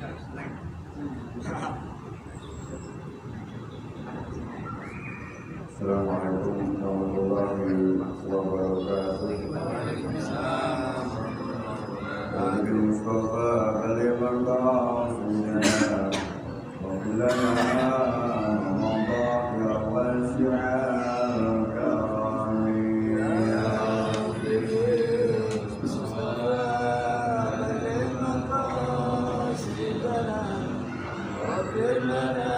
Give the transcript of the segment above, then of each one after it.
Assalamualaikum warahmatullahi wabarakatuh. Nabi Mustafa kalimat rasulnya Wabilana Ramadhan ya wasi'al karami Ya Mustafa kalimat rasulnya Wabilana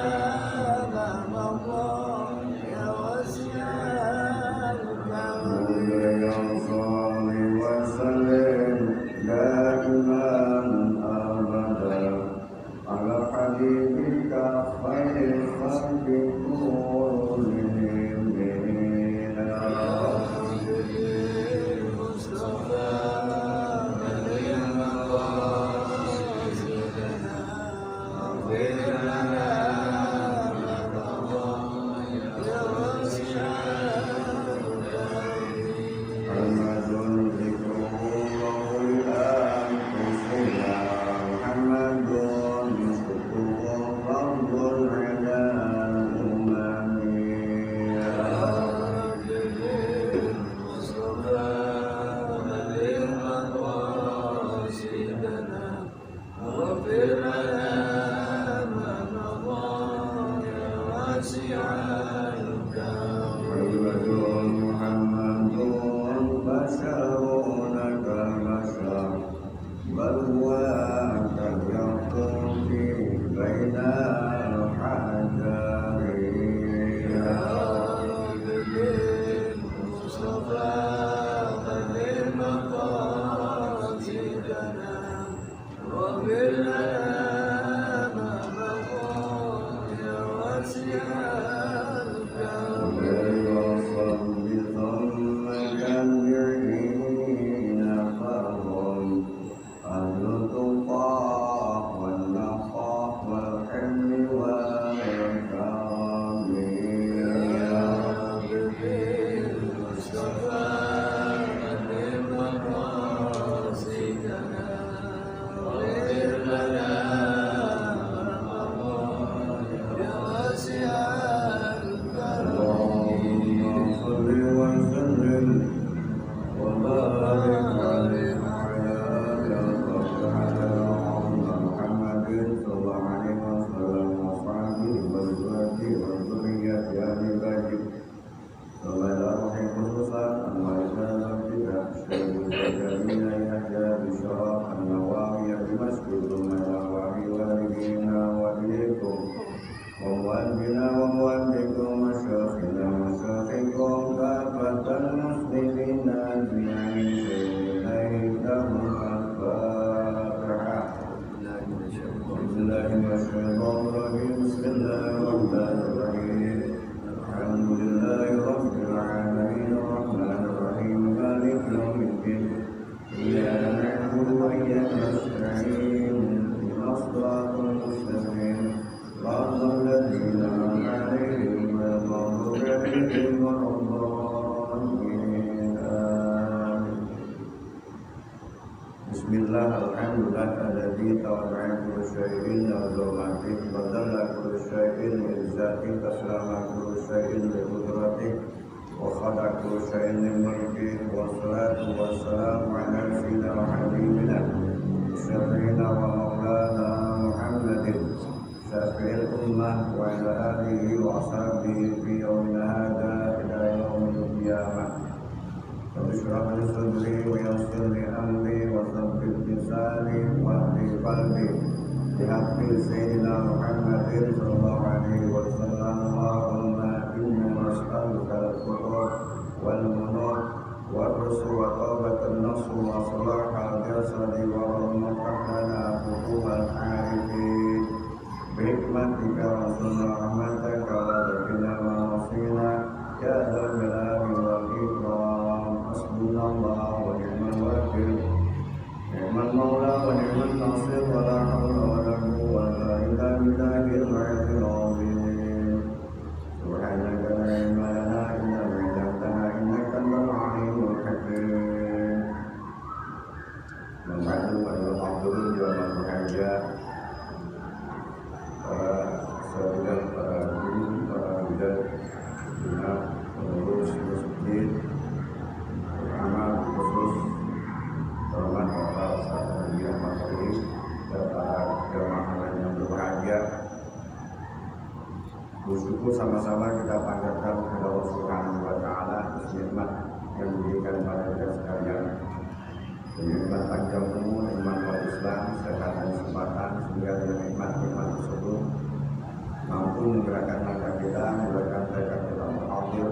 Bismillah, alhamdulillah, alladzi tawa'a kullu syai'in azamatin badalla kullu syai'in izzatin taslama kullu syai'in bi qudratin wa khada kullu syai'in min mulki wa salatu wa salamu ala sayyidina wa habibina syafi'ina wa maulana Muhammadin syafi'il ummah wa ala alihi wa ashabihi fi yawmina hadha ila yaumil qiyamah. Bismillah sadri wa yassir li amri wa thabbit lisani wa hdil qalbi bihaqqi sayyidina Muhammadin sallallahu alaihi wasallam. Allahumma inna nas'aluka al-qur'an wal munur wal rusul wa tawbatan nasuh wa salaha jasadi wa rahmatana futuhal arifin bihikmatika wa sunnah rahmataka wa dakina wa wasina ya dzal jalali wal ikram. Hasbunallah wa ni'mal wakil, ni'mal maula wa ni'mal nasir, wa la hawla wa la quwwata illa billahil aliyyil azim. Subhanaka la ilma lana illa ma 'allamtana innaka antal alimul hakim. Membantu adalah Abdul Jamal Muhaja sekalian para guru, para bidan, pengurus masjid, terutama khusus hormat bapak Ustaz Muhammad Maturi dan para jamaah lain yang berbahagia. Bersyukur sama-sama kita panjatkan kepada Allah Subhanahu wa Ta'ala atas nikmat yang diberikan kepada kita sekalian. Nikmat panjang umur, nikmat Islam, sehat dan kesempatan, sehingga dengan nikmat-nikmat tersebut mampu menggerakkan langkah kita, menggerakkan tekad kita mengambil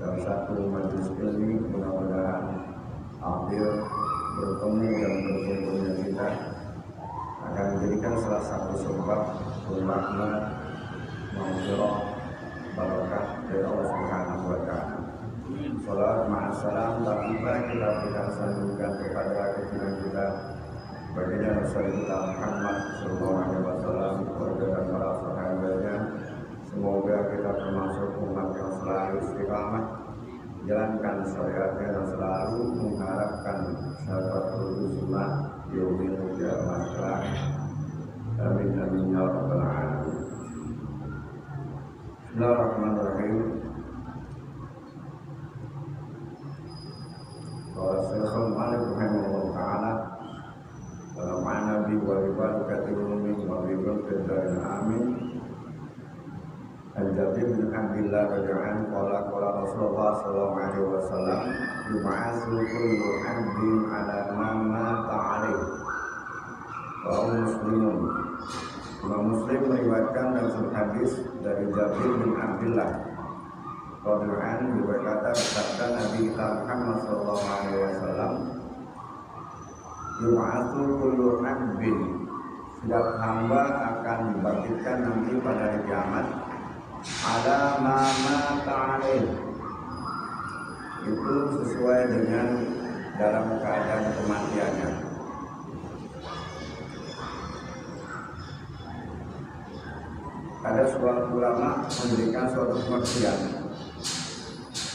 dalam satu majelis ilmi. Mudah-mudahan ambil bertemu dan berkumpulnya kita akan menjadikan salah satu sebab bermakna maghfirah barakah dari Allah Subhanahu wa Ta'ala. Salam ma'asalam tak lupa kita sambungkan kepada kecintaan kita baginda Rasul kita Muhammad sallallahu alaihi wasallam, keluarga dan para sahabatnya. Semoga kita termasuk umat yang selalu istiqamah jalankan syariatnya dan selalu mengharapkan syafaatul uzma yaumil qiyamah. Amin amin ya rabbal alamin. Bismillahirrahmanirrahim. Syekhul Malik rahimahullah ta'ala dalam Nabi wa ribarakatil mu'min wa ribarakatil amin. Al-Jabir bin Abdillah radhiyallahu anhu qala Rasulullah sallallahu alaihi wasallam yub'atsu kullu 'abdin 'ala ma mata 'alaihi. Wa muslimun. Imam Muslim meriwayatkan dalam hadis dari Jabir bin Abdillah radhiyallahu anhu berkata, bersabda Nabi kita Muhammad sallallahu alaihi wasallam, yub'atsu kullu 'abdin, setiap hamba akan dibangkitkan nanti pada hari kiamat, ala ma mata 'alaihi, itu sesuai dengan dalam keadaan kematiannya. Ada seorang ulama memberikan suatu pengertian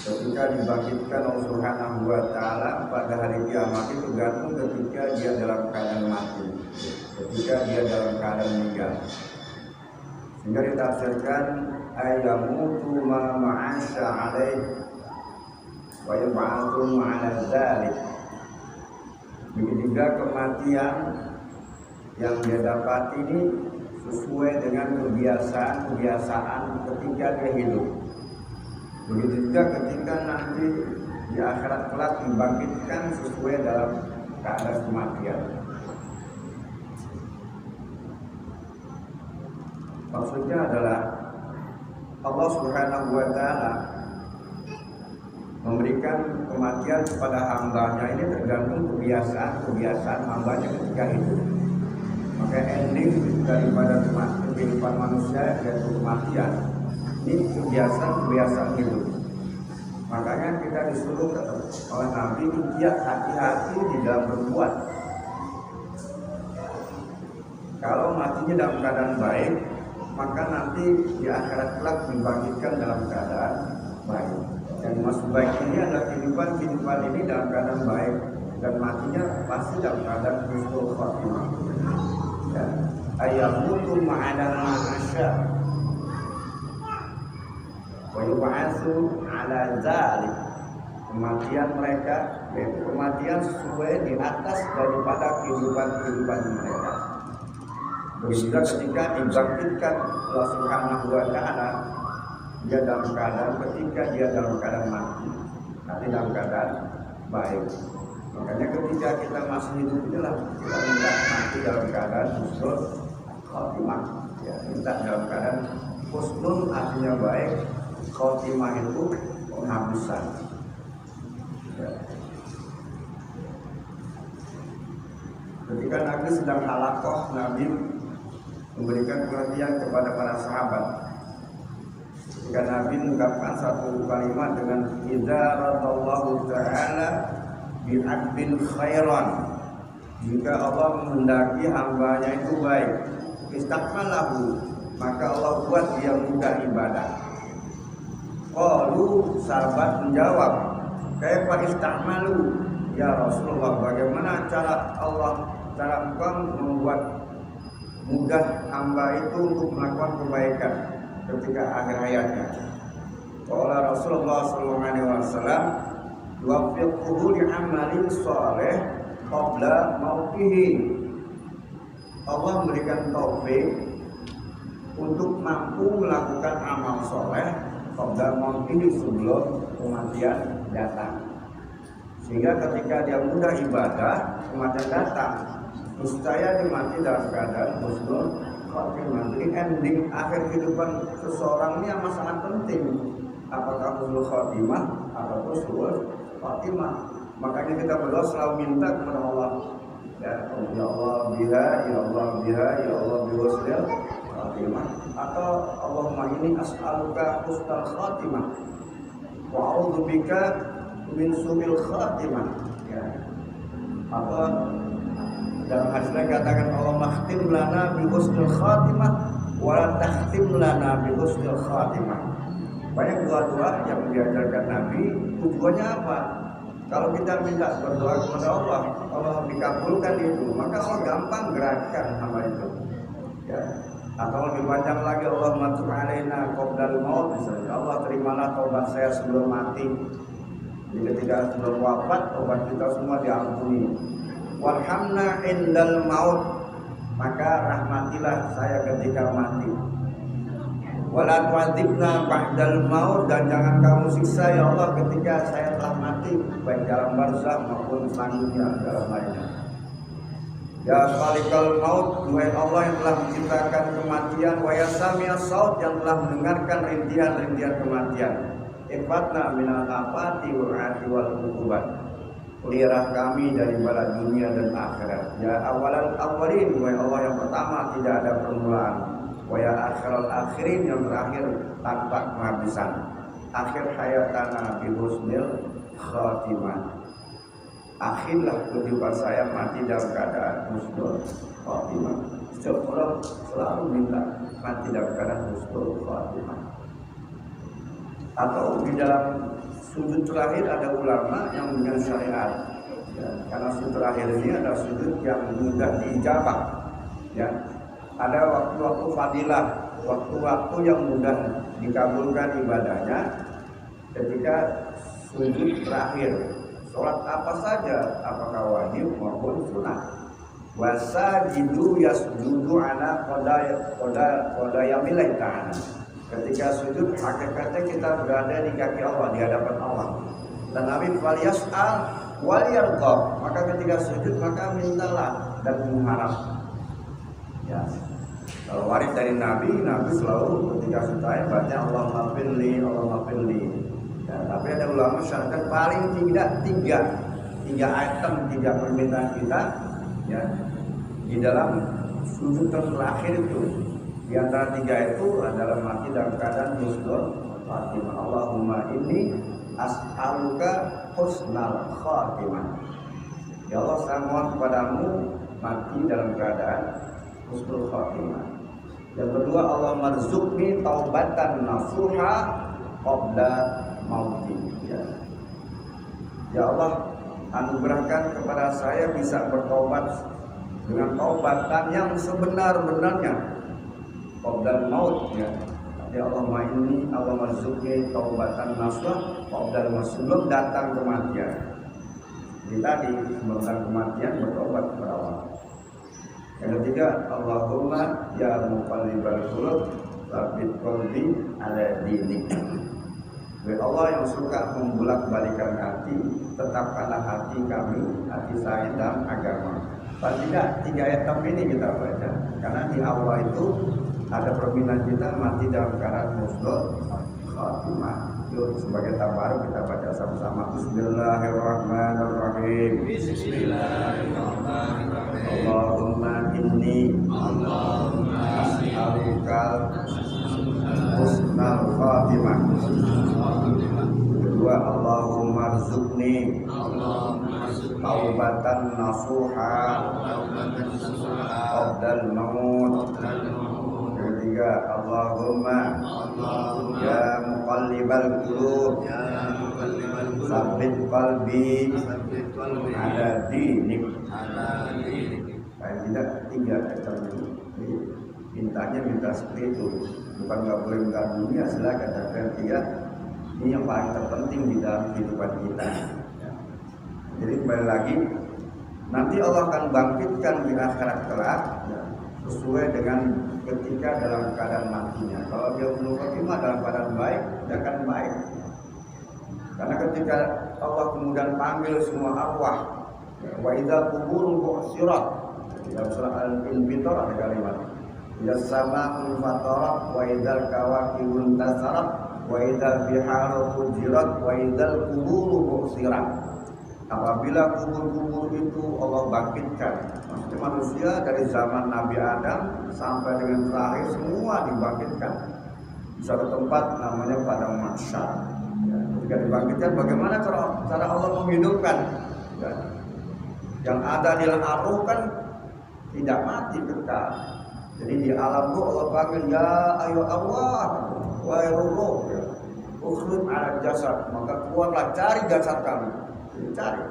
ketika dibangkitkan Allah Subhanahu wa Ta'ala pada hari kiamat itu tergantung ketika dia dalam keadaan mati, ketika dia dalam keadaan meninggal. Sehingga ditafsirkan ayamutu ma ma'asya alaih wa yub'atsu ma'ala dzalik. Begitu juga kematian yang dia dapat ini sesuai dengan kebiasaan ketika dia hidup. Begitu juga ketika nanti di akhirat kelak dibangkitkan sesuai dalam keadaan kematian. Maksudnya adalah Allah Subhanahu wa Ta'ala memberikan kematian kepada hambanya ini tergantung kebiasaan hambanya ketika hidup. Maka ending daripada kehidupan manusia yaitu kematian. Ini kebiasaan hidup. Makanya kita disuruh oleh Nabi dia hati-hati di dalam berbuat. Kalau matinya dalam keadaan baik, maka nanti di akhirat kelak dibangkitkan dalam keadaan baik. Yang maksud baik ini adalah kehidupan ini dalam keadaan baik, dan matinya pasti dalam keadaan husnul khotimah. Ya. Ayamutu ma'ala ma'asya wa yub'atsu 'ala dzalik. Kematian mereka yaitu kematian sesuai di atas daripada kehidupan mereka. Begitu ketika dibangkitkan Allah Subhanahu wa Ta'ala, dia dalam keadaan ketika dia dalam keadaan mati, nanti dalam keadaan baik. Makanya ketika kita masih hidup inilah kita minta mati dalam keadaan husnul khotimah. Ya, minta dalam keadaan husnul artinya baik, khotimah itu penghabisan. Ya. Ketika Nabi sedang halaqah, Nabi memberikan pengertian kepada para sahabat. Ketika Nabi mengucapkan satu kalimat dengan idza radallahu ta'ala bi'abdin khairan, jika Allah menghendaki hambanya itu baik, istakmalahu, maka Allah buat dia mudah ibadah. Qalu, sahabat menjawab, kaifa istakmalu ya Rasulullah, bagaimana cara engkau membuat mudah hamba itu untuk melakukan kebaikan ketika akhir hayatnya. Qala Rasulullah sallallahu alaihi wasallam, "Yuwaffiquhu li'amalin shalih qabla mautihi." Allah memberikan taufik untuk mampu melakukan amal soleh qabla mautihi, sebelum kematian datang. Sehingga ketika dia mudah ibadah, kematian datang, niscaya dia mati dalam keadaan husnul khotimah. Jadi ending akhir kehidupan seseorang ini amat sangat penting. Apakah husnul khotimah atau husnul khotimah? Makanya kita berdoa selalu minta kepada Allah, ya Allah biha, ya Allah biha, ya Allah bihusnul khotimah. Atau Allahumma inni as'aluka husnul khotimah wa a'udzubika min su'il khatimah, ya. Atau dalam hadis lain katakan, Allahumma khtim lana bi husnil khatimah wa la takhtim lana bi husnil khatimah. Banyak doa-doa yang diajarkan Nabi, tujuannya apa? Kalau kita minta berdoa kepada Allah, Allah dikabulkan itu, maka Allah gampang gerakkan hamba itu, ya. Atau lebih panjang lagi, Allahumma tub alaina qabla maut, misalnya, Allah terimalah taubat saya sebelum mati. Jadi ketika sebelum wafat, taubat kita semua diampuni. Warhamna indal maut, maka rahmatilah saya ketika mati. Wala tu'adzibna ba'dal maut, dan jangan kamu siksa ya Allah ketika saya telah mati, baik dalam barzakh maupun selanjutnya dalam lainnya. Ya khalikal maut, duhai Allah yang telah menciptakan kematian, wa ya sami'as saut, yang telah mendengarkan rintihan-rintihan kematian. Ifatna minal afati wa'ati wal uqubat, pelihara kami dari bala dunia dan akhirat. Ya awalal awalin, wahai Allah yang pertama tidak ada permulaan. Wa ya akhiral akhirin, yang terakhir tanpa kehabisan. Akhir hayatana bi husnil khatimah, akhirlah kehidupan saya mati dalam keadaan husnul khatimah. Setiap orang selalu minta mati dalam keadaan husnul khatimah. Atau di dalam sujud terakhir ada ulama yang dengan syariat, ya, karena sujud terakhir ini adalah sujud yang mudah diijabah, ya. Ada waktu-waktu fadilah, waktu-waktu yang mudah dikabulkan ibadahnya ketika sujud terakhir. Sholat apa saja, apakah wajib maupun sunnah. Wasajidu yasjudu ala qadayamillah ta'ala. Ketika sujud, hakikatnya kita berada di kaki Allah, di hadapan Allah. Dan Nabi faliyas'al waliyarqab, maka ketika sujud maka mintalah dan mengharap. Ya. Kalau waris dari Nabi selalu ketika sujud baca Allahumma firli, Allahumma firli. Ya, tapi ada ulama syaratkan paling tidak tiga item, tiga permintaan kita, ya, di dalam sujud terakhir itu. Di antara tiga itu adalah mati dalam keadaan husnul khatimah. Allahumma inni as'aluka husnal khatimah. Ya Allah, saya mohon kepadamu mati dalam keadaan husnul khatimah. Yang kedua, Allah marzuqni taubatan nasuha qabla mauti. Ya Allah, anugerahkan kepada saya bisa bertobat dengan taubatan yang sebenar-benarnya qabla maut, ya. Ya Allah, ini Allah marzuqni taubatan nasuha qabla maut, sebelum datang kematian. Jadi tadi sebelum datang kematian bertobat kepada Allah. Yang ketiga, Allahumma ya muqallibal qulub tsabbit qalbi ala dinik. Wahai Allah yang suka membolak-balikan hati, tetapkanlah hati kami, hati saya dalam agama. Paling tidak tiga etap ini kita baca, karena di awal itu ada permintaan kita mati dalam keadaan husnul khatimah. Yuk sebagai tabaruk kita baca sama-sama. Bismillahirrahmanirrahim. Bismillahirrahmanirrahim. Allahumma inni as'aluka husnal khatimah. Kedua, Allahumma rzuqni taubatan nasuha qabla maut. Ketiga, Allahumma ya muqallibal qulub tsabbit qalbi ala dinik. ada 3 tertentu. Jadi mintanya minta seperti itu, bukan nggak boleh minta dunia, silakan, tapi ini yang paling terpenting di dalam kehidupan kita. Jadi kembali lagi, nanti Allah akan bangkitkan di akhirat kelak sesuai dengan ketika dalam keadaan matinya. Kalau dia belum khotimah dalam keadaan baik, dia akan baik. Karena ketika Allah kemudian panggil semua arwah, wa idzal qubur bu'sirat, dalam surah Al-Infitar ada kalimat, ya sama'ul fatarat, wa idzal kawakibun tasarat, wa idzal biharu fujirat, wa idzal qubur bu'sirat. Apabila kubur-kubur itu Allah bangkitkan, maksudnya manusia dari zaman Nabi Adam sampai dengan terakhir semua dibangkitkan di satu tempat namanya padang mahsyar. Ketika dibangkitkan, bagaimana cara Allah menghidupkan? Yang ada di arwah kan tidak mati kekal. Jadi di alam ruh Allah panggil, ya ayo Allah, wahai ruh, ukhruj ala jasad, maka keluarlah, cari jasad kamu. Cari.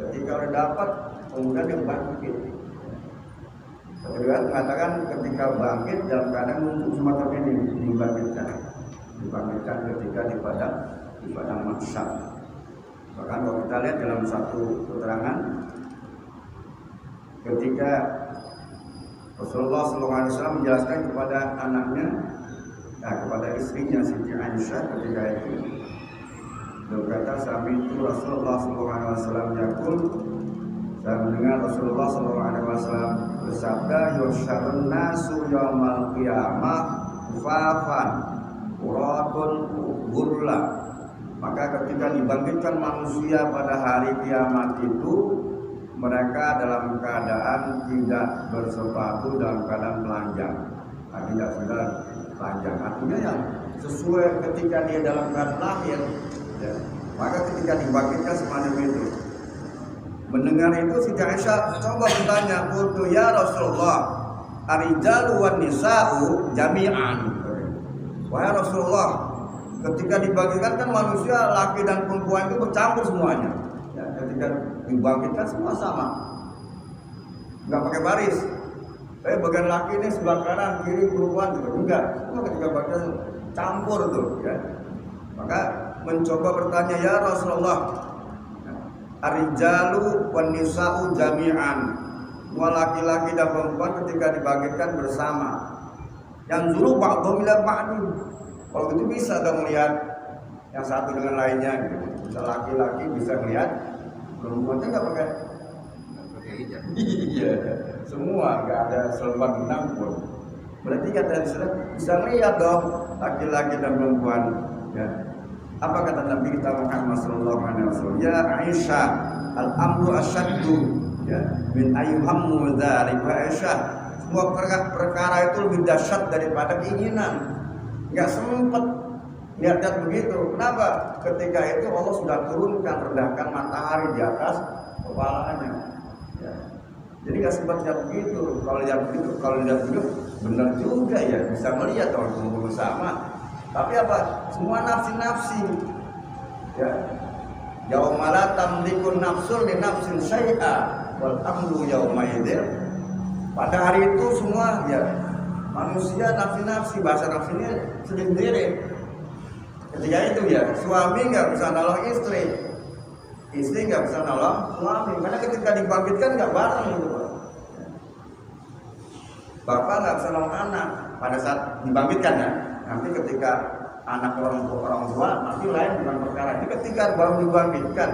Ketika udah dapat, kemudian yang bangkit. Kemudian mengatakan ketika bangkit dalam keadaan untuk semacam ini dibangkitkan ketika di padang mahsyar. Bahkan kalau kita lihat dalam satu keterangan, ketika Rasulullah SAW menjelaskan kepada anaknya, kepada istrinya Siti Aisyah ketika itu, berkata, sami itu Rasulullah SAW yakul, saya mendengar Rasulullah SAW bersabda, yusyarun nasu yawmal qiyamah kufafan uratun gurla. Maka ketika dibangkitkan manusia pada hari kiamat itu, mereka dalam keadaan tidak bersepatu, dalam keadaan telanjang. Tidak sudah telanjang, artinya yang sesuai ketika dia dalam keadaan lahir. Ya. Maka ketika dibangkitkan semacam itu, mendengar itu Siti Aisyah coba bertanya, "Qultu ya Rasulullah, arijalu wan nisa'u jami'an." Wahai Rasulullah, ketika dibangkitkan kan manusia laki dan perempuan itu bercampur semuanya. Ya, ketika dibangkitkan semua sama, nggak pakai baris. Bagian laki ini sebelah kanan, kiri perempuan juga enggak. Semua ketika bangkitkan campur tuh. Ya. Maka mencoba bertanya, ya Rasulullah, arijalu wan nisa'u jami'an, semua laki-laki dan perempuan ketika dibangkitkan bersama, yang zuru ba'dhum ila ba'din. Kalau gitu bisa dong melihat yang satu dengan lainnya gitu. Bisa laki-laki bisa melihat perempuannya nggak pakai hijab. Iya, semua nggak ada selebar benang pun. Berarti kata bisa melihat dong laki-laki dan perempuan. Ya. Apa kata Nabi kita Muhammad sallallahu alaihi wasallam? Ya Aisyah, al-amru asyaddu ya min ayyuhammu dzalika. Aisyah, semua perkara itu lebih dahsyat daripada keinginan. Enggak sempat lihat begitu. Kenapa? Ketika itu Allah sudah turunkan, rendahkan matahari di atas kepalanya. Ya. Jadi enggak sempat lihat begitu. Kalau lihat begitu benar juga ya, bisa melihat orang kumpul bersama. Tapi apa? Semua nafsi-nafsi. Ya. Yauma la tamliku nafsun li nafsin syai'a wal amru yauma idzin. Pada hari itu semua ya manusia nafsi-nafsi, bahasa nafsinya sendiri. Ketika itu ya suami nggak bisa nolong istri, istri nggak bisa nolong suami. Karena ketika dibangkitkan nggak bareng gitu. Bapak nggak bisa nolong anak pada saat dibangkitkan ya. Nanti ketika anak orang tua nanti lain dengan perkara. Ini ketika baru dibangkitkan,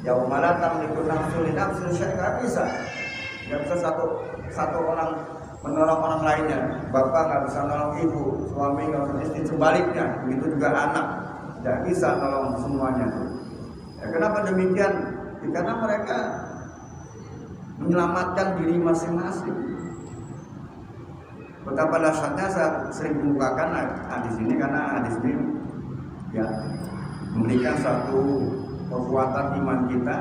yauma la tamliku nafsun li nafsin syai'an, bisa. Nggak bisa satu orang menolong orang lainnya. Bapak nggak bisa nolong ibu, suami nggak bisa istri, sebaliknya. Begitu juga anak, nggak bisa nolong semuanya. Ya, kenapa demikian? Ya, karena mereka menyelamatkan diri masing-masing. Betapa dahsyatnya saya sering bukakan hadis ini, karena hadis ini ya memberikan satu kekuatan iman kita,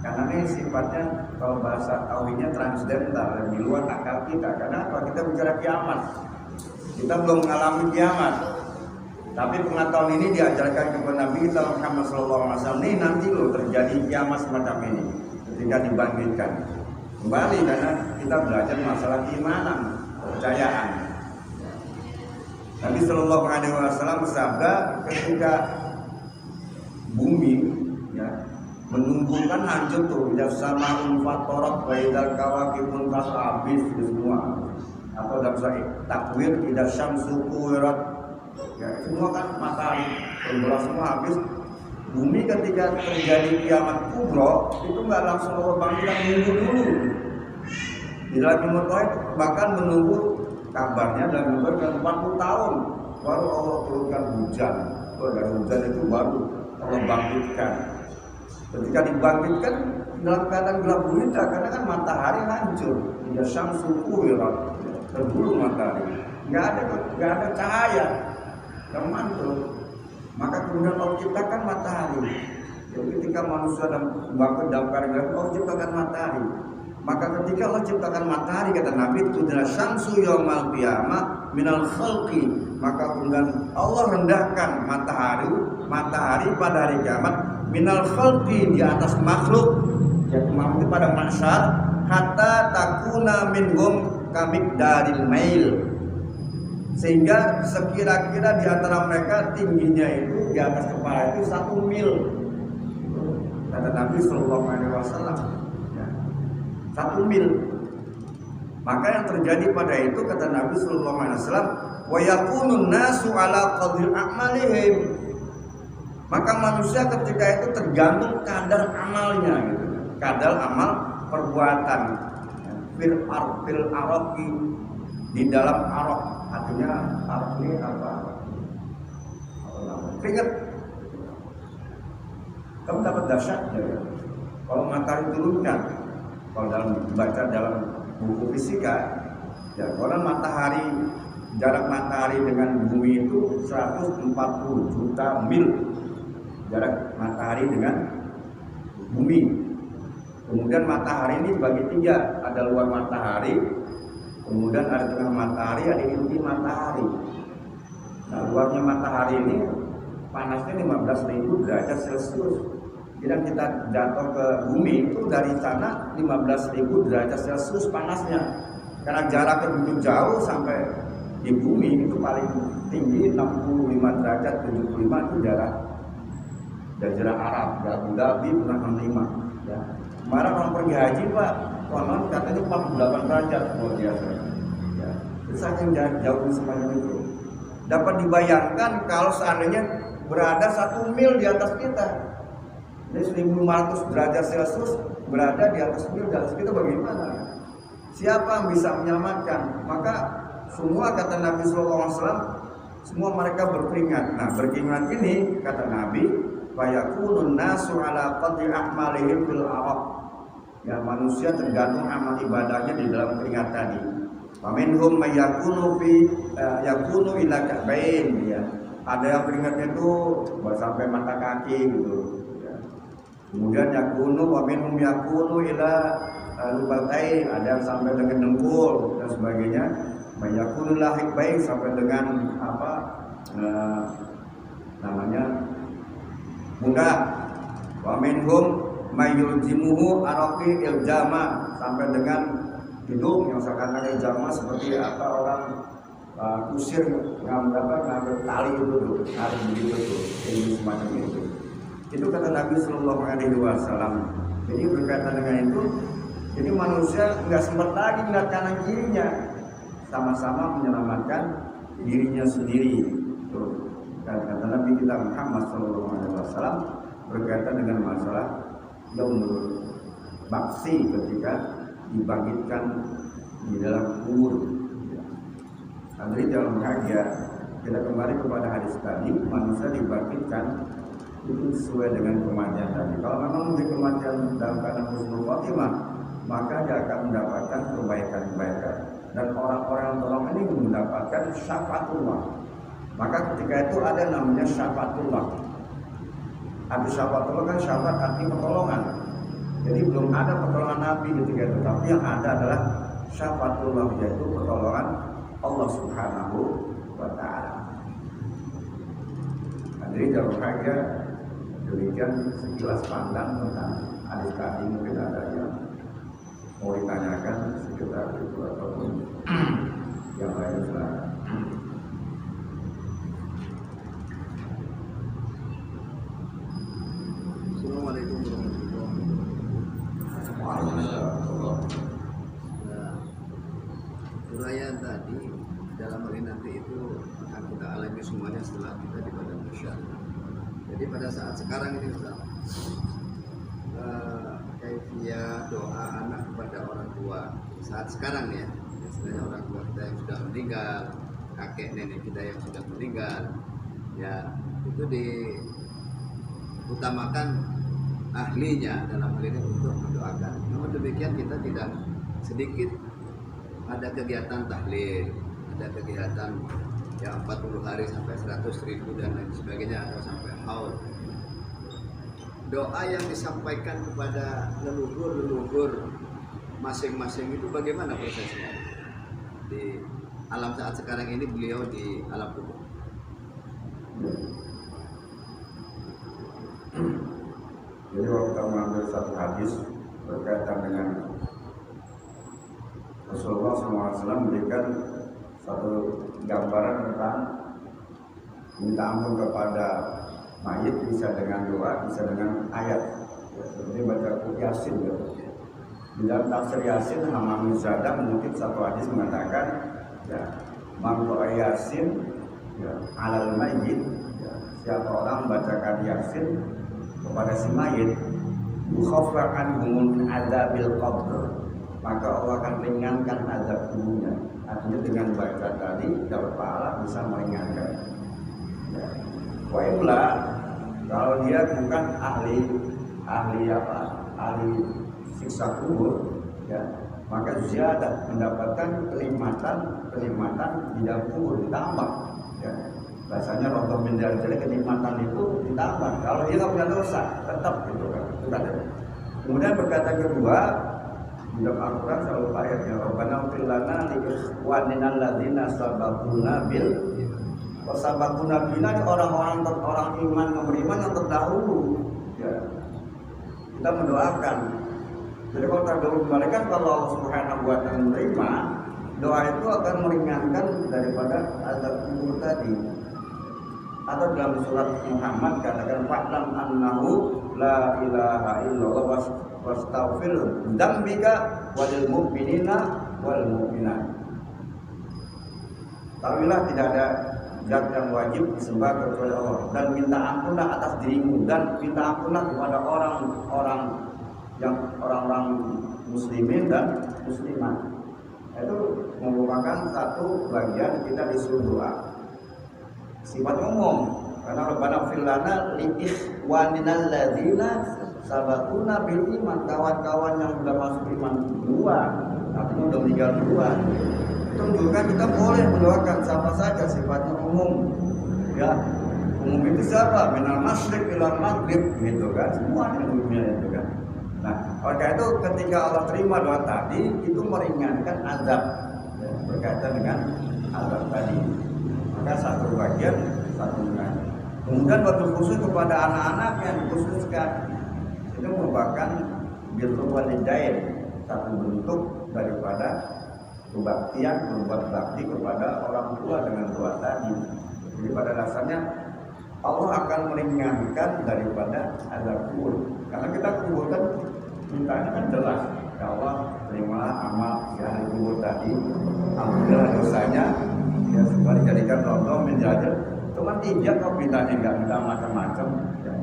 karena ini sifatnya kalau bahasa tauhidnya transdental, di luar akal kita. Karena kalau kita bicara kiamat, kita belum mengalami kiamat, tapi pengetahuan ini diajarkan kepada Nabi kita Muhammad SAW. Ini nanti loh terjadi kiamat semacam ini ketika dibangkitkan. Kembali karena kita belajar masalah keimanan, kepercayaan. Nabi Shallallahu Alaihi Wasallam bersabda ketika bumi ya menumbuhkan hancur tuh, ya sama unfatorot baidal kawakibun kas habis semua, atau dalam sahih takwir tidak syamsu kuwirat, ya semua kan matahari berbelah semua habis. Bumi ketika terjadi kiamat kubro itu nggak langsung Allah bangkitkan, menunggu dulu. Di dalam Ibnu Qayyim bahkan menunggu, kabarnya dalam Ibnu Qayyim 40 tahun baru Allah turunkan hujan. Dari hujan itu baru Allah bangkitkan. Ketika dibangkitkan dalam keadaan gelap gulita karena kan matahari hancur, tidak syamsu kuwirat, terburu matahari, nggak ada cahaya, mantul. Maka kemudian Allah ciptakan matahari. Jadi ketika manusia bangkit dalam keadaan gelap, Allah ciptakan matahari. Maka ketika Allah ciptakan matahari, kata Nabi, tudra syamsu yaumal qiyamah minal khalqi, maka kemudian Allah rendahkan matahari pada hari kiamat minal khalqi, di atas makhluk, yaitu makhluk pada mahsyar, hatta takuna minhum kamikdaril mail, sehingga sekira-kira di antara mereka tingginya itu di atas kepala itu 1 mil, kata Nabi Sallallahu Alaihi Wasallam, 1 mil. Maka yang terjadi pada itu, kata Nabi Sallallahu Alaihi Wasallam, wa yakunun nasu ala qadri a'malihim, maka manusia ketika itu tergantung kadar amalnya, gitu. Kadar amal perbuatan, fil araqi, di dalam araq, artinya araq ini apa? Keringat. Kamu dapat dahsyatnya ya. Kalau matahari turunkan, kalau baca dalam buku fisika, ya kalau matahari, jarak matahari dengan bumi itu 140 juta mil, jarak matahari dengan bumi. Kemudian matahari ini dibagi 3, ada luar matahari, kemudian ada tengah matahari, ada inti matahari. Nah, luarnya matahari ini panasnya 15.000 derajat Celcius. Jadi kita jatuh ke bumi itu dari sana 15.000 derajat Celcius panasnya. Karena jaraknya begitu jauh sampai di bumi itu paling tinggi 65 derajat, 75 itu Jazirah Arab, Abu Dhabi pernah 65 ya. Kemarin orang pergi haji Pak, konon katanya 48 derajat luar biasa ya. Itu saking jauh sepanjang itu. Dapat dibayangkan kalau seandainya berada 1 mil di atas kita, ini 1.500 derajat Celcius berada di atas mil di atas kita, bagaimana? Siapa yang bisa menyelamatkan? Maka semua, kata Nabi SAW, semua mereka berkeringat. Nah, berkeringat ini, kata Nabi, fayakunun nasu ala qadri a'malihim fil araq. Ya, manusia tergantung amal ibadahnya di dalam keringat tadi. Faminhum may yakunu ila ka'bain ya. Ada yang keringatnya itu sampai mata kaki gitu ya. Kemudian yakunu wa minhum yakunu ila lubatai, ada yang sampai dengan dengkul dan sebagainya. May yakunu lahik baik sampai dengan apa namanya mudah. Wa minhum mayuljimuhu araqi iljama, sampai dengan hidung yang seakan-akan iljama, seperti apa orang kusir ngambil tali itu tuh, harus begitu tuh, ini semacam itu. Itu kata Nabi Sallallahu Alaihi Wasallam. Jadi berkaitan dengan itu, jadi manusia nggak sempat lagi melihat kanan kirinya, sama-sama menyelamatkan dirinya sendiri. Tuh, kata Nabi kita Muhammad Sallallahu Alaihi Wasallam berkaitan dengan masalah yaumul baksi, ketika dibangkitkan di dalam kubur. Jadi dalam bahagia kita kembali kepada hadis tadi, manusia dibangkitkan itu sesuai dengan kematian tadi. Kalau memang di kematian dalam keadaan husnul khotimah, maka dia akan mendapatkan kebaikan-kebaikan, dan orang-orang yang tolong ini mendapatkan syafaatullah. Maka ketika itu ada namanya syafaatullah. Ada syafaatullah, kan syafaat artinya pertolongan. Jadi belum ada pertolongan Nabi ketika itu, tapi yang ada adalah syafaatullah, yaitu pertolongan Allah Subhanahu wa Ta'ala. Jadi dalam bahagia demikian sekilas pandang tentang hadis tadi. Mungkin ada yang mau ditanyakan sekitar itu ataupun yang lain silakan. Assalamualaikum warahmatullahi wabarakatuh. Nah, uraian tadi dalam hal ini nanti itu akan kita alami semuanya setelah kita di badan masyarakat. Jadi pada saat sekarang ini Ustaz, kaifiyah doa anak kepada orang tua saat sekarang ya, istilahnya orang tua kita yang sudah meninggal, kakek nenek kita yang sudah meninggal, ya itu diutamakan ahlinya dalam hal ini untuk mendoakan. Namun demikian kita tidak sedikit ada kegiatan tahlil, ada kegiatan yang 40 hari sampai 100.000 dan lain sebagainya, atau sampai haul. Doa yang disampaikan kepada leluhur masing-masing itu bagaimana prosesnya di alam saat sekarang ini, beliau di alam kubur? Jadi waktu kita mengambil satu hadis berkaitan dengan Rasulullah SAW memberikan satu gambaran tentang minta ampun kepada mayit bisa dengan doa, bisa dengan ayat. Ya, seperti baca Yasin. Ya. Di dalam tafsir Yasin, Hamam Zadah mengutip satu hadis mengatakan, ya, mangko Yasin, ya, alal mayit, ya, siapa orang membacakan Yasin kepada si mayit, yukhaffakan min adzabil qabr, maka Allah akan ringankan azab kuburnya. Artinya dengan baca tadi dapat pahala, bisa meringankan. Ya. Wa'illa, kalau dia bukan ahli siksa kubur, ya, maka ziyadah mendapatkan kenikmatan di dalam kubur ditambah. Ya. Rasanya rotoh bendera jadi kenikmatan itu ditambah. Kalau dia nggak punya dosa, tetap gitu kan. Kemudian perkataan kedua di dalam Al-Quran selalu ayatnya Rabbana ighfir lana li ikhwanina alladzina sabaquna bil wasabaquna bina, orang iman beriman yang terdahulu. Ya. Kita mendoakan. Jadi kalau terdahulu kembalikan, kalau Allah Subhanahu wa taala menerima doa itu akan meringankan daripada azab kubur tadi. Atau dalam surat Muhammad katakan fa'lam annahu la ilaha illallah wastaghfir dzambika walil mu'minina wal mu'minat. Tahuilah tidak ada zat yang wajib disembah kecuali Allah, dan minta ampunlah atas dirimu, dan minta ampunlah kepada orang-orang muslimin dan muslimat. Itu merupakan satu bagian kita disuruh doa. Sifat umum, karena Rabbana ighfir lana li ikhwanina alladzina sabaquna bil iman, kawan-kawan yang sudah masuk iman duluan, artinya sudah meninggal duluan. Itu menunjukkan kita boleh mendoakan siapa saja, sifatnya umum. Ya, umum itu siapa? Minal masyriq ilal maghrib, gitu kan? Semua yang umumnya itu kan. Nah, oleh itu ketika Allah terima doa tadi, itu meringankan azab, ya, berkaitan dengan azab tadi. Maka satu bagian, satu bagian. Kemudian wabil khusus kepada anak-anak yang dikhususkan, itu merupakan birrul walidain, satu bentuk daripada kebaktian, berbuat bakti kepada orang tua dengan doa tadi. Jadi pada dasarnya Allah akan meringankan daripada azab kubur. Karena kita kubur kan mintanya kan jelas, ya Allah terimalah amal si ahli kubur tadi, ampunlah dosanya, ya supaya dijadikan contoh menjadi. Cuma tidak kok mintanya, nggak minta macam-macam, ya.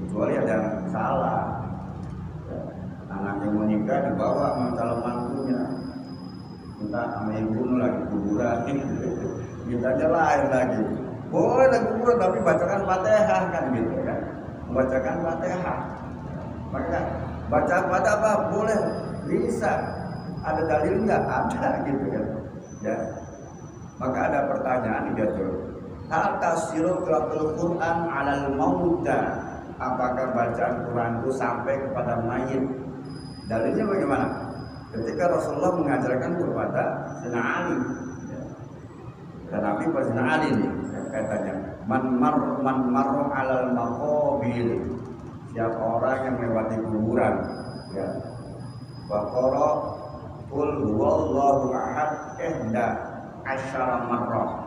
Kecuali ada yang salah, ya. Anak yang mau nikah dibawa sama calon mantunya, minta sama ibu lagi kuburan, mintanya lain lagi. Boleh lagi kuburan tapi bacakan Fatihah kan gitu kan, membacakan Fatihah. Maka baca pada apa boleh, bisa, ada dalil nggak? Ada gitu kan, ya. Maka ada pertanyaan dia tuh, hal tasiru qiraatul Quran alal mauta, apakah bacaan Quran itu sampai kepada mayit? Dalilnya bagaimana? Ketika Rasulullah mengajarkan kepada Sayyidina Ali, ya. Dan Nabi pada Sayyidina Ali nih, ya, katanya man marra alal maqabir, siapa orang yang melewati kuburan, ya, Baqarah qul huwallahu ahad ihda asyara marrah.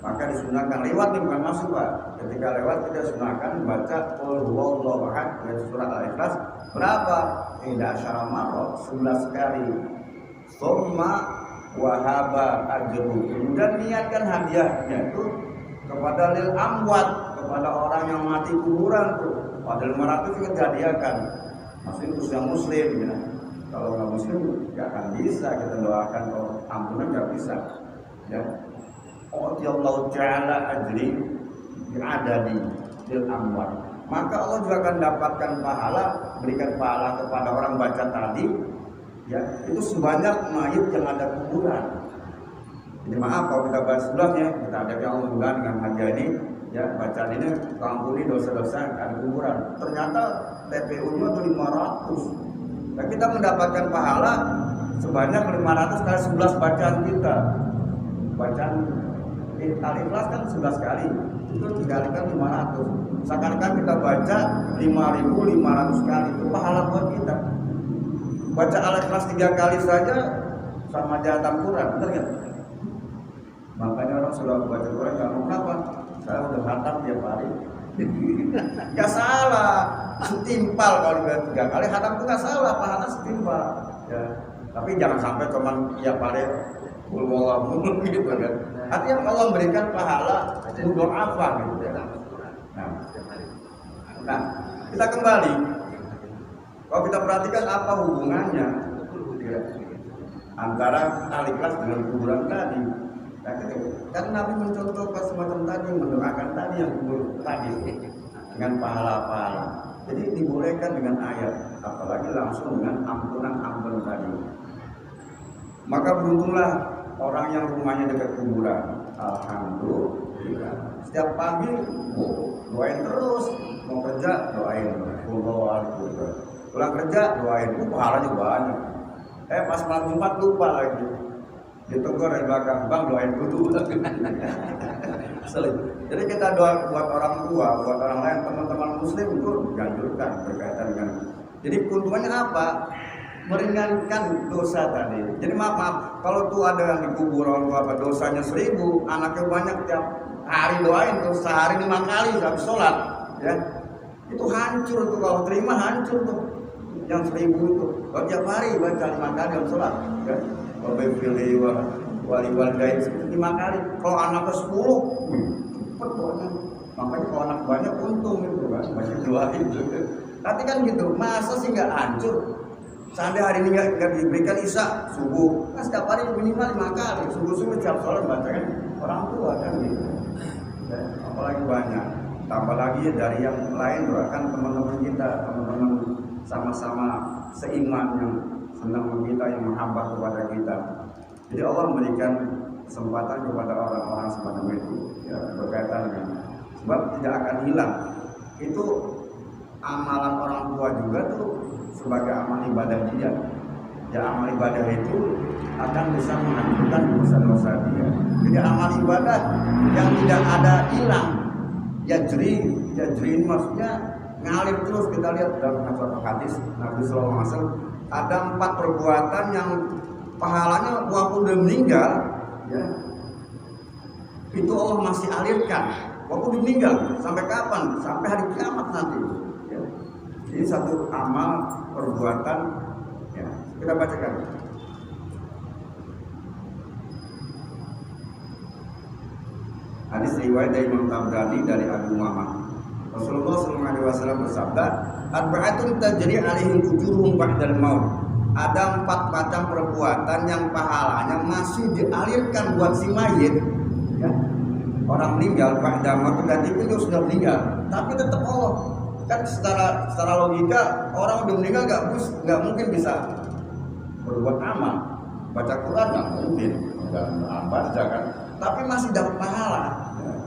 Maka disunahkan lewat nih, bukan masuk Pak. Ketika lewat kita sunahkan baca qul huwallahu ahad dari surat Al-Ikhlas berapa? Ihda asyara marrah, 11 kali. Summa wahaba ajru. Kemudian niatkan hadiahnya itu kepada lil amwat, kepada orang yang mati kuburan tuh. Padahal 500 kita hadiahkan. Maksudnya khusus yang muslim ya. Kalau nggak muslim nggak akan bisa kita doakan, kalau ampunan nggak bisa. Ya. Allah Ta'ala ajri bi'adadi lil amwat. Maka Allah juga akan dapatkan pahala, berikan pahala kepada orang baca tadi. Ya, itu sebanyak mayit yang ada kuburan. Jadi maaf kalau kita bahas sebelumnya, kita ada yang mudah dengan hadiah ini, ya bacaan ini ampuni dosa-dosa ada kuburan. Ternyata TPU-nya itu 500. Dan kita mendapatkan pahala sebanyak 500 kali 11 bacaan kita. Bacaan Al-Ikhlas kan 11 kali, itu dikalikan 500. Seakan-akan kita baca 5.500 kali, itu pahala buat kita. Baca Al-Ikhlas 3 kali saja sama jahatam Quran, benar nggak? Makanya orang sudah baca Quran nggak mau kenapa? Saya udah khatam tiap hari. Nggak salah, setimpal kalau udah 3 kali khatam itu nggak salah, pahala setimpal. Ya. Tapi jangan sampai teman tiap hari ulwallahu gitu kan. Artinya Allah memberikan pahala untuk apa gitu. Nah, kita kembali. Kalau kita perhatikan apa hubungannya ya, antara Al-Ikhlas dengan kuburan tadi. Nah, kan Nabi mencontohkan semacam tadi, mendoakan tadi yang kubur tadi dengan pahala-pahala. Jadi dibolehkan dengan ayat, apalagi langsung dengan ampunan tadi. Maka beruntunglah orang yang rumahnya dekat kuburan. Alhamdulillah. Setiap pagi doain terus, mau kerja doain, pulang kerja doain, pahalanya banyak. Pas malam Jumat lupa lagi, ditegur dari belakang, bang doain dulu. Jadi kita doa buat orang tua, buat orang lain, teman-teman muslim itu dianjurkan berkaitan dengan. Jadi keuntungannya apa? Meringankan dosa tadi. Jadi maaf, kalau tuh ada yang dikubur orang tua apa dosanya 1000, anaknya banyak tiap hari doain tuh sehari 5 kali habis sholat, ya itu hancur tuh, kalau terima hancur tuh yang 1000 itu. Kalau tiap hari baca 5 kali habis sholat, ya wabifili wali walidain 5 kali. Kalau anaknya 10, cepet doanya. Makanya kalau anak banyak untung itu kan, banyak doain. Tapi kan gitu, masa sih nggak hancur? Seandainya hari ini nggak diberikan isya subuh, kan setiap hari minimal 5 kali subuh setiap sholat bacakan orang tua kan gitu. Ya, apalagi banyak, tambah lagi dari yang lain doakan teman-teman kita, teman-teman sama-sama seiman yang senang kita, yang mahabbah kepada kita. Jadi Allah memberikan kesempatan kepada orang-orang semacam itu, ya, berkaitan dengan sebab tidak akan hilang. Itu amalan orang tua juga tuh sebagai amal ibadah dia. Ya amal ibadah itu akan bisa menghancurkan dosa-dosa dia. Jadi amal ibadah yang tidak ada hilang, ya jeri maksudnya ngalir terus. Kita lihat dalam satu hadis Nabi Sallallahu Alaihi Wasallam ada 4 perbuatan yang pahalanya walaupun udah meninggal, ya itu Allah masih alirkan walaupun udah meninggal. Sampai kapan? Sampai hari kiamat nanti. Ya. Ini satu amal perbuatan, ya kita bacakan. Hadis riwayat dari Imam Tabrani dari Abu Muhammad. Rasulullah SAW bersabda, "Arba'atun tajri 'alaihim ujurhum ba'dal maut." Ada 4 macam perbuatan yang pahalanya masih dialirkan buat si mayit. Ya. Orang meninggal ba'dal maut dan itu sudah meninggal, tapi tetap Allah. Kan secara logika orang udah meninggal nggak mungkin bisa berbuat amal, baca Quran nggak mungkin, nggak baca kan, tapi masih dapat pahala.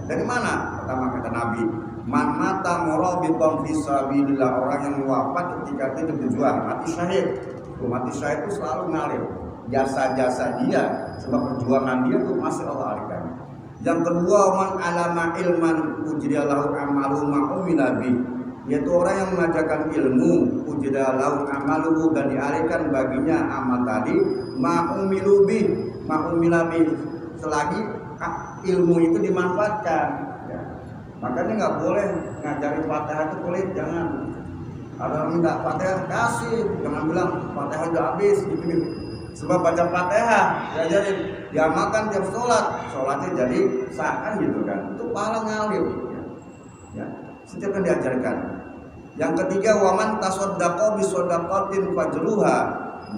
Dari mana? Pertama kata Nabi, man mata murabitan fisabilillah, orang yang wafat ketika dia berjuang, mati syahid. Mati syahid itu selalu ngalir jasa-jasa dia, sebab perjuangan dia tuh masih Allah alirkan. Yang kedua, man alama ilman ujriyallahu amalu ma'umila bih. yaitu orang yang mengajarkan ilmu, ujida lahu amaluhu, dan dialihkan baginya amal tadi, ma'umilabi, selagi ilmu itu dimanfaatkan. Ya. Makanya nggak boleh ngajarin Fatihah itu pelit, jangan. Ada orang minta Fatihah kasih, jangan bilang Fatihah udah habis gitu. Sebab baca Fatihah diajarin, diamalkan tiap sholatnya jadi sah kan gitu kan. Itu pahala ngalir. Ya. Setiap yang diajarkan. Yang ketiga, waman tasaddaqa bisadaqatin fajruha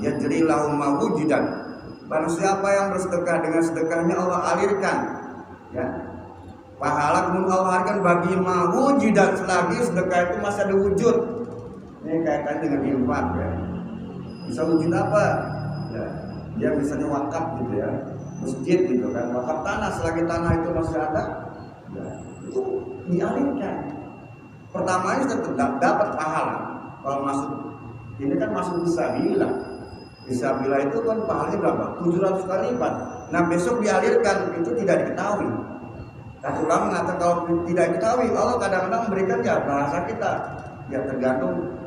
yajri lahu ma wujidan. Barang siapa yang bersedekah dengan sedekahnya Allah alirkan, ya, pahala kemudian Allah alirkan bagi ma wujidan, selagi sedekah itu masih ada wujud. Ini kaitannya dengan infak, ya. Bisa wujud apa? Ya, dia misalnya wakaf gitu ya, masjid gitu kan, wakaf tanah, selagi tanah itu masih ada, ya, itu dialirkan. Pertamanya tetap dapat pahala. Kalau masuk ini kan masuk Fisabilillah itu kan pahalanya berapa? 700 kali lipat. Nah besok dialirkan itu tidak diketahui. Satu ulama mengatakan kalau tidak diketahui, Allah kadang-kadang memberikan ya bahasa kita, ya tergantung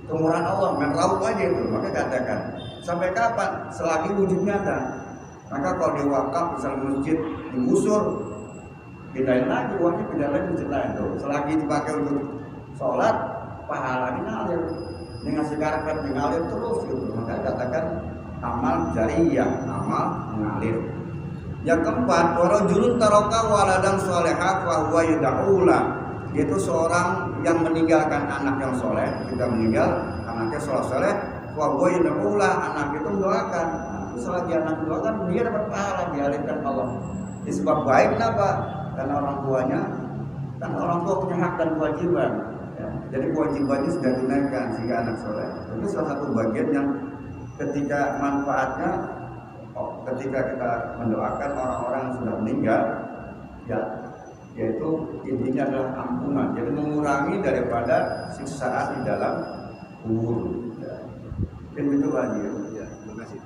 kemurahan Allah, main raut aja itu. Maka katakan sampai kapan? Selagi wujudnya ada. Maka kalau diwakaf misalnya masjid digusur, pindahin lagi uangnya, pindahin lagi masjid lain tuh. Selagi dipakai untuk sholat, pahalanya ngalir. Ini ngasih karakter mengalir terus gitu. Maka katakan amal jariyah, amal mengalir. Yang keempat, warajulun taraka waladan sholiha fa huwa yad'ula. Yaitu seorang yang meninggalkan anak yang soleh, kita meninggal anaknya soleh, fa huwa yad'ula, anak itu mendoakan. Nah, selagi anak mendoakan dia dapat pahala, dialirkan Allah. Sebab baik kenapa? Karena orang tuanya, kan orang tua punya hak dan kewajiban. Jadi kewajibannya sudah tunaikan sehingga anak soleh. Itu salah satu bagian yang ketika manfaatnya, ketika kita mendoakan orang-orang yang sudah meninggal, ya, yaitu intinya adalah ampunan. Jadi mengurangi daripada siksaan di dalam kubur. Ya. Mungkin itu lagi. Ya, terima kasih.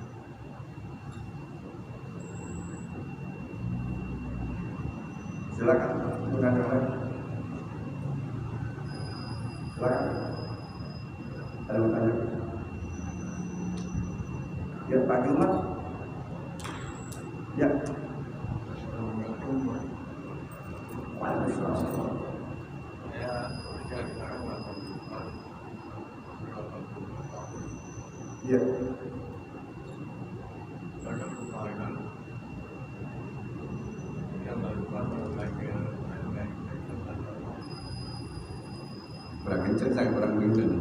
Silakan. Ada bertanya? Ya Pak Jumat. Ya. Ya. Kurang kenceng, saya kurang kenceng.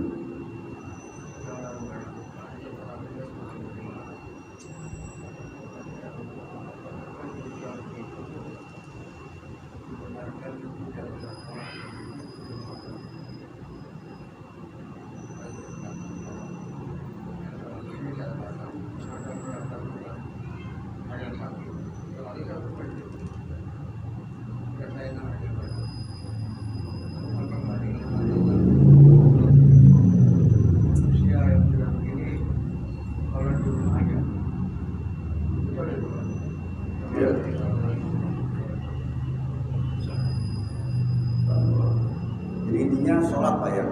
Jadi intinya sholat Pak ya.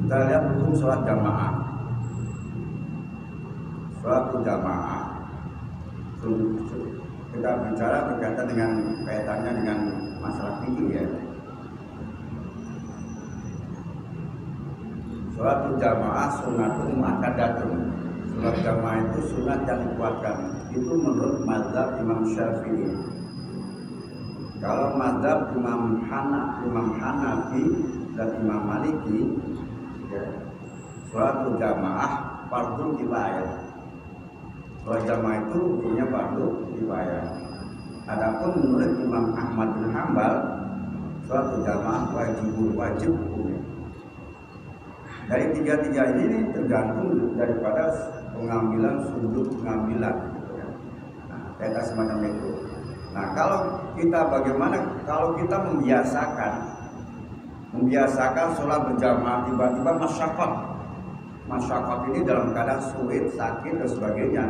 Kita lihat hukum sholat jamaah. Sholat jamaah. Kita bicara berkaitan dengan kaitannya dengan masalah fikih ya. Sholat jamaah sunnatun muakkadatun. Sholat jamaah itu sunat yang dikuatkan. Itu menurut mazhab Imam Syafi'i. Kalau mazhab Imam Hanafi dan Imam Maliki, ya, sholat jamaah fardu kifayah. Sholat jamaah itu hukumnya fardu kifayah. Adapun menurut Imam Ahmad bin Hambal, sholat jamaah wajib hukumnya. Dari tiga-tiga ini tergantung daripada pengambilan sudut pengambilan. Nah, kaitan semacam itu. Nah, kalau kita bagaimana kalau kita membiasakan sholat berjamaah, tiba-tiba masyarakat ini dalam keadaan sulit, sakit dan sebagainya,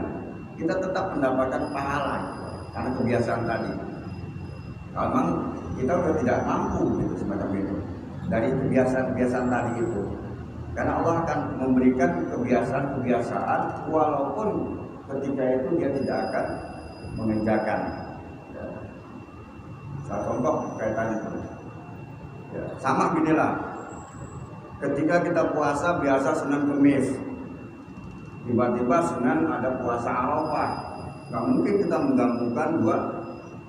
kita tetap mendapatkan pahala karena kebiasaan tadi. Kalau memang kita sudah tidak mampu gitu semacam itu, dari kebiasaan-kebiasaan tadi itu. Karena Allah akan memberikan kebiasaan-kebiasaan walaupun ketika itu dia tidak akan mengerjakan. Saya contoh kaitan itu. Ya, sama beginilah. Ketika kita puasa biasa Senin Kemis, tiba-tiba Senin ada puasa Arafah. Nggak mungkin kita menggabungkan dua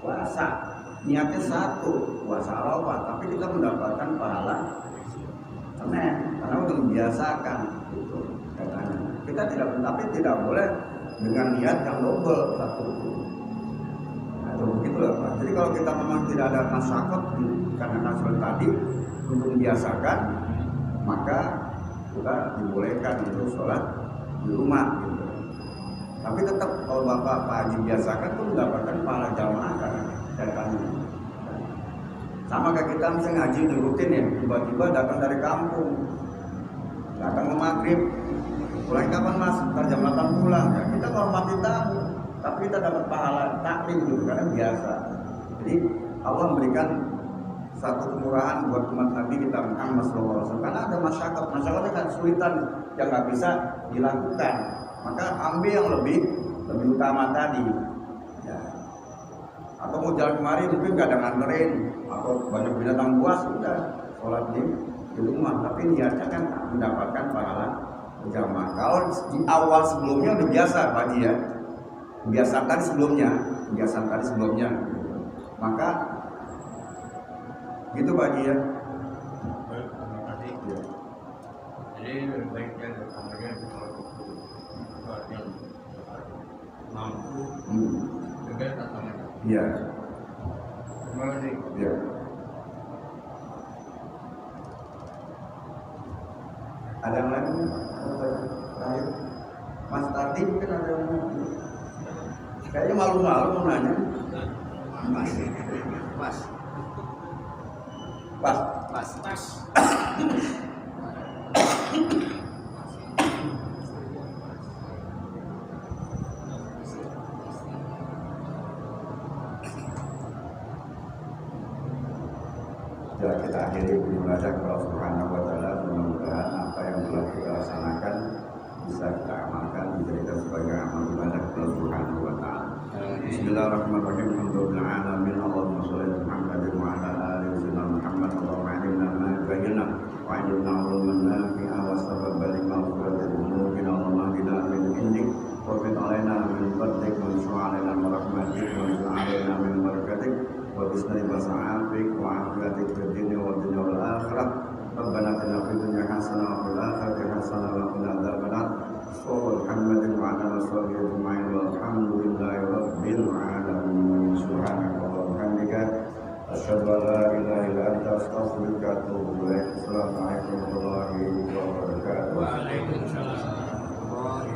puasa. Niatnya satu, puasa Arafah, tapi kita mendapatkan pahala Senin karena udah membiasakan gitu katanya. Kita tidak boleh dengan niat yang double satu. Nah, begitulah Pak. Jadi kalau kita memang tidak ada masyarakat karena kasus tadi untuk membiasakan, maka kita dibolehkan untuk sholat di rumah gitu. Tapi tetap kalau Bapak Pak Haji biasakan tuh mendapatkan pahala jamaah kan. Sama kayak kita misalnya ngaji di rutin ya, tiba-tiba datang dari kampung, datang ke maghrib, pulang kapan mas? Ntar jam 8 pulang. Ya, kita hormati tamu, tapi kita dapat pahala taklim gitu karena biasa. Jadi Allah memberikan satu kemurahan buat umat Nabi kita Muhammad SAW karena ada masyarakatnya kan kesulitan yang nggak bisa dilakukan, maka ambil yang lebih utama tadi ya. Atau mau jalan kemari mungkin nggak ada nganterin atau banyak binatang buas, sudah sholat di rumah, tapi niatnya kan mendapatkan pahala berjamaah. Kalau di awal sebelumnya udah biasa Pak Haji ya, kebiasaan tadi sebelumnya, maka gitu Pak Haji ya. Terima kasih. Ya. Jadi lebih baiknya kemudian kalau yang mampu juga tantangan. Iya. Terima kasih. Iya. Ada yang lain? Terakhir, Mas Tati mungkin ada yang mau. Kayaknya malu-malu mau nanya. Pas. Ya, kita akhiri beribadah kepada Allah Subhanahu wa taala. Mudah-mudahan apa yang telah kita laksanakan bisa kita amalkan, dijadikan sebagai amal ibadah kepada Allah Subhanahu wa taala. Bismillahirrahmanirrahim. Alhamdulillah alamin. Allahumma shalli ala Muhammadin wa ala ali sayyidina Muhammad. Allahumma alimna ma bayyana wa alimna uluman nafi'a wa sababa lima ghfirati dzunubina. Allahumma hdina min indik wa bin alaina min fadlik wa su'alaina min rahmatik wa su'alaina min barakatik wa bisnari basa'afik wa afiatik fid dunya wa dunya wal akhirah. Rabbana atina fid dunya hasanah wa fil akhirati hasanah wa qina adzabannar. Sallallahu Muhammadin wa ala alihi ajma'in walhamdulillahi rabbil alamin. Subhanaka wa bihamdika asyhadu an la ilaha illa anta astaghfiruka wa atubu ilaik. Assalamualaikum warahmatullahi wabarakatuh. Waalaikumsalam.